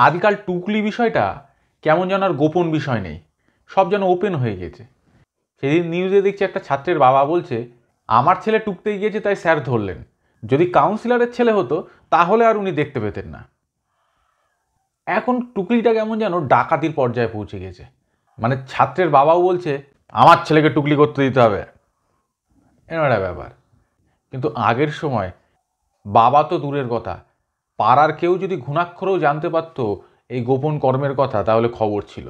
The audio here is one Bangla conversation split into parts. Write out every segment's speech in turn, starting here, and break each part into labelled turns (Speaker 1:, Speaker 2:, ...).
Speaker 1: আজকাল টুকলি বিষয়টা কেমন যেন আর গোপন বিষয় নেই, সব যেন ওপেন হয়ে গেছে। সেদিন নিউজে দেখছি একটা ছাত্রের বাবা বলছে, আমার ছেলে টুকতে গিয়েছে তাই স্যার ধরলেন, যদি কাউন্সিলরের ছেলে হতো তাহলে আর উনি দেখতে পেতেন না। এখন টুকলিটা কেমন যেন ডাকাতির পর্যায়ে পৌঁছে গেছে। মানে ছাত্রের বাবাও বলছে আমার ছেলেকে টুকলি করতে দিতে হবে, এরকম একটা ব্যাপার। কিন্তু আগের সময় বাবা তো দূরের কথা, পাড়ার কেউ যদি ঘুণাক্ষরেও জানতে পারত এই গোপন কর্মের কথা তাহলে খবর ছিল।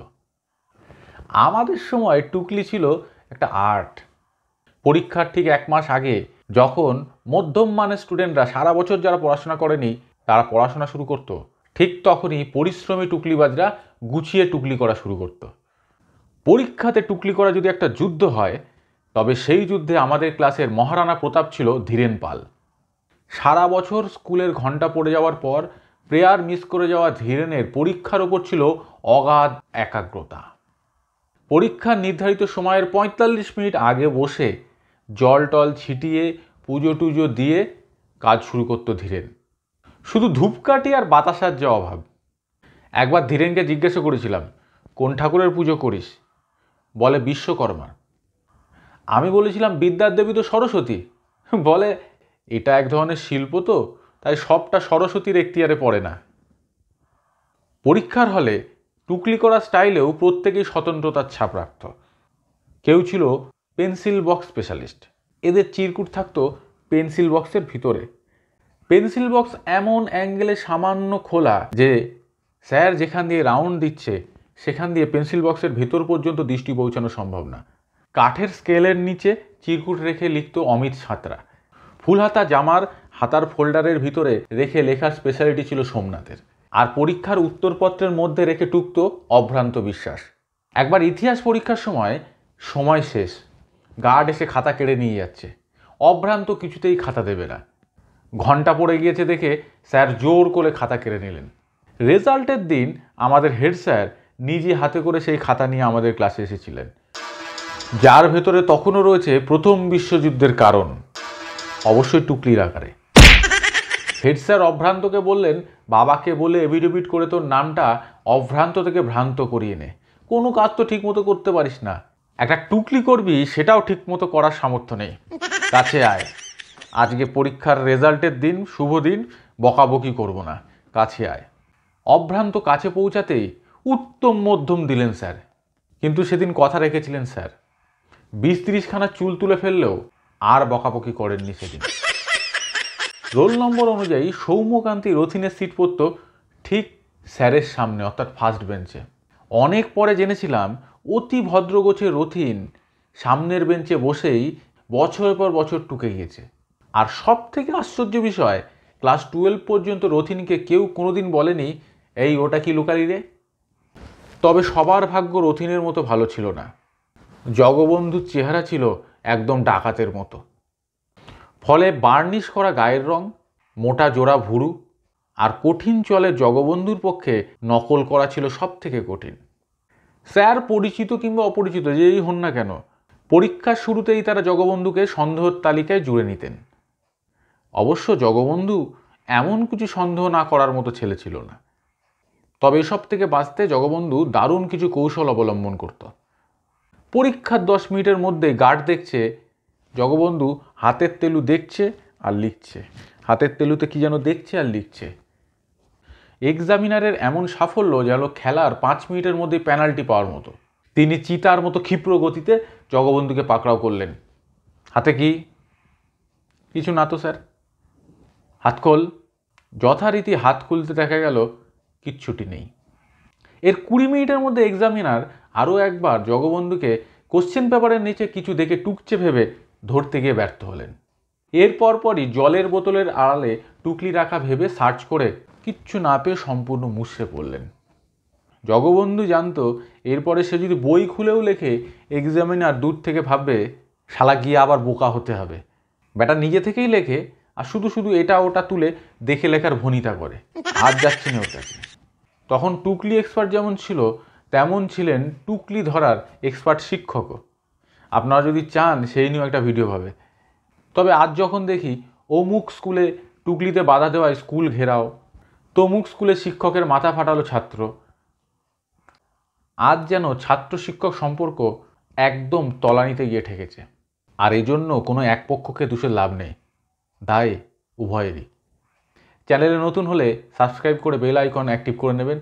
Speaker 1: আমাদের সময় টুকলি ছিল একটা আর্ট। পরীক্ষার ঠিক 1 মাস আগে যখন মধ্যম মানের স্টুডেন্টরা সারা বছর যারা পড়াশোনা করেনি তারা পড়াশোনা শুরু করত, ঠিক তখনই পরিশ্রমী টুকলিবাজরা গুছিয়ে টুকলি করা শুরু করত। পরীক্ষাতে টুকলি করা যদি একটা যুদ্ধ হয়, তবে সেই যুদ্ধে আমাদের ক্লাসের মহারানা প্রতাপ ছিল ধীরেন পাল। সারা বছর স্কুলের ঘন্টা পড়ে যাওয়ার পর প্রেয়ার মিস করে যাওয়া ধীরেনের পরীক্ষার ওপর ছিল অগাধ একাগ্রতা। পরীক্ষার নির্ধারিত সময়ের 45 মিনিট আগে বসে জল টল ছিটিয়ে পুজো টুজো দিয়ে কাজ শুরু করত ধীরেন। শুধু ধূপকাঠি আর বাতাসার যে অভাব। একবার ধীরেনকে জিজ্ঞাসা করেছিলাম, কোন ঠাকুরের পুজো করিস? বলে বিশ্বকর্মার। আমি বলেছিলাম বিদ্যার দেবী তো সরস্বতী। বলে এটা এক ধরনের শিল্প তো, তাই সবটা সরস্বতীর এখতিয়ারে পড়ে না। পরীক্ষার হলে টুকলি করা স্টাইলেও প্রত্যেকেই স্বতন্ত্রতার ছাপ রাখত। কেউ ছিল পেন্সিল বক্স স্পেশালিস্ট, এদের চিরকুট থাকতো পেন্সিল বক্সের ভিতরে। পেন্সিল বক্স এমন অ্যাঙ্গেলে সামান্য খোলা যে স্যার যেখান দিয়ে রাউন্ড দিচ্ছে সেখান দিয়ে পেন্সিল বক্সের ভেতর পর্যন্ত দৃষ্টি পৌঁছানো সম্ভব না। কাঠের স্কেলের নিচে চিরকুট রেখে লিখত অমিত সাঁতরা। ফুলহাতা জামার হাতার ফোল্ডারের ভিতরে রেখে লেখার স্পেশালিটি ছিল সোমনাথের। আর পরীক্ষার উত্তরপত্রের মধ্যে রেখে টুকত অভ্রান্ত বিশ্বাস। একবার ইতিহাস পরীক্ষার সময় শেষ, গার্ড এসে খাতা কেড়ে নিয়ে যাচ্ছে। অভ্রান্ত কিছুতেই খাতা দেবে না। ঘন্টা পড়ে গিয়েছে দেখে স্যার জোর করে খাতা কেড়ে নিলেন। রেজাল্টের দিন আমাদের হেড স্যার নিজে হাতে করে সেই খাতা নিয়ে আমাদের ক্লাসে এসেছিলেন, যার ভেতরে তখনও রয়েছে প্রথম বিশ্বযুদ্ধের কারণ, অবশ্যই টুকলির আকারে। হেড স্যার অভ্রান্তকে বললেন, বাবাকে বলে এভিডেভিট করে তোর নামটা অভ্রান্ত থেকে ভ্রান্ত করিয়ে নে। কোনো কাজ তো ঠিক মতো করতে পারিস না, একটা টুকলি করবি সেটাও ঠিক মতো করার সামর্থ্য নেই, কাছে আয়। আজকে পরীক্ষার রেজাল্টের দিন, শুভ দিন, বকাবকি করব না, কাছে আয়। অভ্রান্ত কাছে পৌঁছাতেই উত্তম মধ্যম দিলেন স্যার। কিন্তু সেদিন কথা রেখেছিলেন স্যার, 20-30 খানা চুল তুলে ফেললেও আর বকাবকি করেননি সেদিন। রোল নম্বর অনুযায়ী সৌম্যকান্তি রথিনের সিট পড়ত ঠিক স্যারের সামনে, অর্থাৎ ফার্স্ট বেঞ্চে। অনেক পরে জেনেছিলাম অতি ভদ্রগোছের রথিন সামনের বেঞ্চে বসেই বছরের পর বছর টুকে গিয়েছে। আর সব থেকে আশ্চর্য বিষয়, ক্লাস 12 পর্যন্ত রথিনকে কেউ কোনোদিন বলেনি এই ওটা কি লুকালি রে। তবে সবার ভাগ্য রথিনের মতো ভালো ছিল না। জগবন্ধুর চেহারা ছিল একদম ডাকাতের মতো। ফলে বার্নিশ করা গায়ের রং, মোটা জোড়া ভুরু আর কঠিন চলে জগবন্ধুর পক্ষে নকল করা ছিল সব থেকে কঠিন। স্যার পরিচিত কিংবা অপরিচিত যেই হন না কেন, পরীক্ষার শুরুতেই তারা জগবন্ধুকে সন্দেহের তালিকায় জুড়ে নিতেন। অবশ্য জগবন্ধু এমন কিছু সন্দেহ না করার মতো ছেলে ছিল না। তবে এসব থেকে বাঁচতে জগবন্ধু দারুণ কিছু কৌশল অবলম্বন করত। পরীক্ষার 10 মিনিটের মধ্যে গার্ড দেখছে জগবন্ধু হাতের তেলু দেখছে আর লিখছে, হাতের তেলুতে কি যেন দেখছে আর লিখছে। এক্সামিনারের এমন সাফল্য যেন খেলার 5 মিনিটের মধ্যে পেনাল্টি পাওয়ার মতো। তিনি চিতার মতো ক্ষিপ্র গতিতে জগবন্ধুকে পাকড়াও করলেন। হাতে কি? কিছু না তো স্যার। হাত খোল। যথারীতি হাত খুলতে দেখা গেল কিচ্ছুটি নেই। এর 20 মিনিটের মধ্যে এক্সামিনার আরও একবার জগবন্ধুকে কোশ্চেন পেপারের নিচে কিছু দেখে টুকছে ভেবে ধরতে গিয়ে ব্যর্থ হলেন। এর পরপরই জলের বোতলের আড়ালে টুকলি রাখা ভেবে সার্চ করে কিচ্ছু না পেয়ে সম্পূর্ণ মুছড়ে পড়লেন। জগবন্ধু জানতো এরপরে সে যদি বই খুলেও লেখে, এক্সামিনার দূর থেকে ভাববে শালা গিয়ে আবার বোকা হতে হবে। ব্যাটা নিজে থেকেই লেখে আর শুধু শুধু এটা ওটা তুলে দেখে লেখার ভনিতা করে, হাত যাচ্ছে না ওটাকে। তখন টুকলি এক্সপার্ট যেমন ছিল, তেমন ছিলেন টুকলি ধরার এক্সপার্ট শিক্ষকও। আপনারা যদি চান সেই নিয়েও একটা ভিডিও পাবে। তবে আজ যখন দেখি অমুক স্কুলে টুকলিতে বাধা দেওয়ায় স্কুল ঘেরাও, তমুক স্কুলের শিক্ষকের মাথা ফাটালো ছাত্র। আজ যেন ছাত্র শিক্ষক সম্পর্ক একদম তলানিতে গিয়ে ঠেকেছে। আর এজন্য কোনো এক পক্ষকে দোষে লাভ নেই, দায় উভয়েরই। চ্যানেলে নতুন হলে সাবস্ক্রাইব করে বেল আইকন অ্যাক্টিভ করে নেবেন।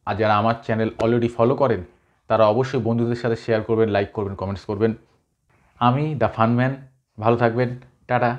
Speaker 1: আর যারা আমার চ্যানেল অলরেডি ফলো করেন তারা অবশ্যই বন্ধুদের সাথে শেয়ার করবেন, লাইক করবেন, কমেন্টস করবেন। আমি দ্য ফানম্যান, ভালো থাকবেন, টাটা।